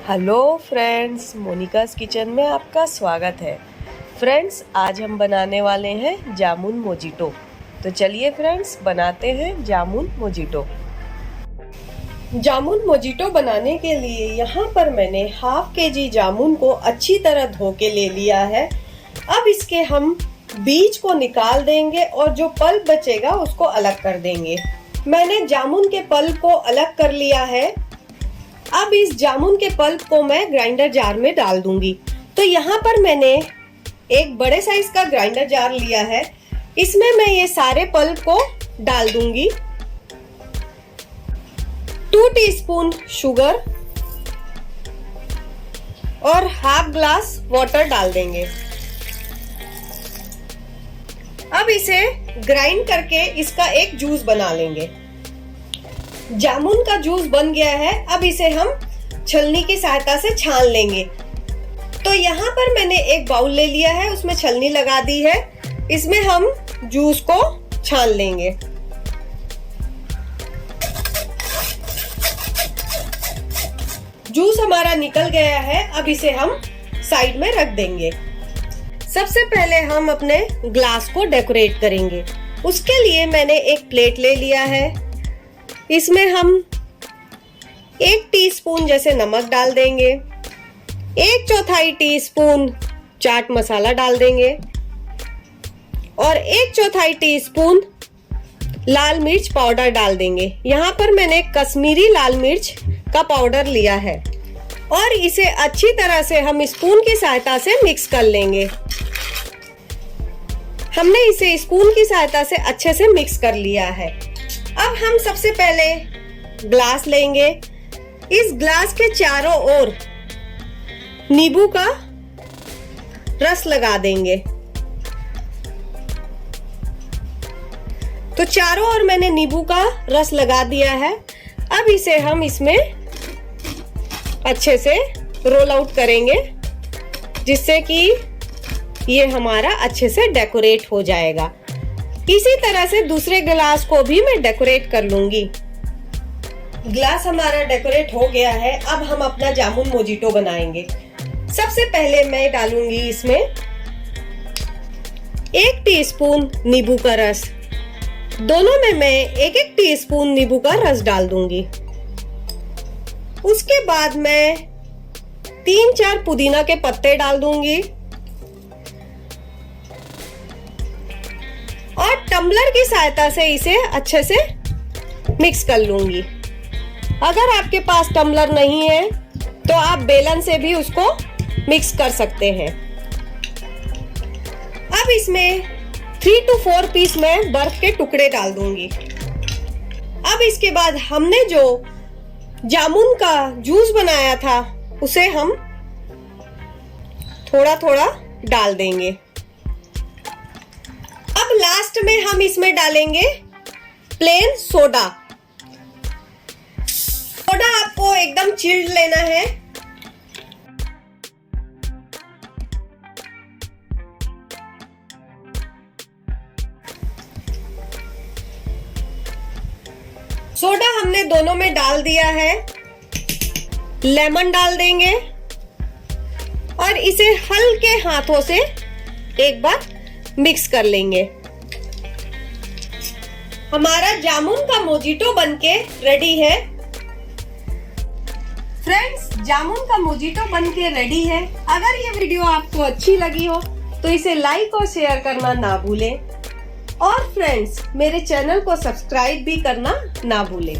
Hello friends, Monika's kitchen में आपका स्वागत है। फ्रेंड्स, आज हम बनाने वाले हैं जामुन मोजिटो। तो चलिए फ्रेंड्स, बनाते हैं जामुन मोजिटो। जामुन मोजिटो बनाने के लिए यहाँ पर मैंने हाफ केजी जामुन को अच्छी तरह धो के ले लिया है। अब इसके हम बीज को निकाल देंगे और जो पल्प बचेगा उसको अलग कर देंगे। मैंने जामुन के पल्प को अलग कर लिया है। अब इस जामुन के पल्प को मैं ग्राइंडर जार में डाल दूंगी। तो यहाँ पर मैंने एक बड़े साइज का ग्राइंडर जार लिया है। इसमें मैं ये सारे पल्प को डाल दूंगी। 2 टीस्पून शुगर और हाफ ग्लास वाटर डाल देंगे। अब इसे ग्राइंड करके इसका एक जूस बना लेंगे। जामुन का जूस बन गया है। अब इसे हम छलनी की सहायता से छान लेंगे। तो यहाँ पर मैंने एक बाउल ले लिया है, उसमें छलनी लगा दी है। इसमें हम जूस को छान लेंगे। जूस हमारा निकल गया है। अब इसे हम साइड में रख देंगे। सबसे पहले हम अपने ग्लास को डेकोरेट करेंगे। उसके लिए मैंने एक प्लेट ले लिया है। इसमें हम 1 टीस्पून जैसे नमक डाल देंगे, 1/4 टीस्पून चाट मसाला डाल देंगे और 1/4 टीस्पून लाल मिर्च पाउडर डाल देंगे। यहाँ पर मैंने कश्मीरी लाल मिर्च का पाउडर लिया है और इसे अच्छी तरह से हम स्पून की सहायता से मिक्स कर लेंगे। हमने इसे स्पून की सहायता से अच्छे से मिक्स कर लिया है। अब हम सबसे पहले ग्लास लेंगे। इस ग्लास के चारों ओर नींबू का रस लगा देंगे। तो चारों ओर मैंने नींबू का रस लगा दिया है। अब इसे हम इसमें अच्छे से रोल आउट करेंगे, जिससे कि ये हमारा अच्छे से डेकोरेट हो जाएगा। इसी तरह से दूसरे ग्लास को भी मैं डेकोरेट कर लूंगी। ग्लास हमारा डेकोरेट हो गया है। अब हम अपना जामुन मोजिटो बनाएंगे। सबसे पहले मैं डालूंगी इसमें 1 टीस्पून नींबू का रस। दोनों में मैं 1-1 टीस्पून नींबू का रस डाल दूंगी। उसके बाद मैं 3-4 पुदीना के पत्ते डाल दूंगी और टम्बलर की सहायता से इसे अच्छे से मिक्स कर लूंगी। अगर आपके पास टम्बलर नहीं है तो आप बेलन से भी उसको मिक्स कर सकते हैं। अब इसमें 3 to 4 पीस मैं बर्फ के टुकड़े डाल दूंगी। अब इसके बाद हमने जो जामुन का जूस बनाया था उसे हम थोड़ा थोड़ा डाल देंगे। अब लास्ट में हम इसमें डालेंगे प्लेन सोडा। सोडा आपको एकदम चिल्ड लेना है। सोडा हमने दोनों में डाल दिया है। लेमन डाल देंगे और इसे हल्के हाथों से एक बार मिक्स कर लेंगे। हमारा जामुन का मोजिटो बनके रेडी है। फ्रेंड्स, जामुन का मोजिटो बनके रेडी है। अगर ये वीडियो आपको अच्छी लगी हो तो इसे लाइक और शेयर करना ना भूलें और फ्रेंड्स, मेरे चैनल को सब्सक्राइब भी करना ना भूलें।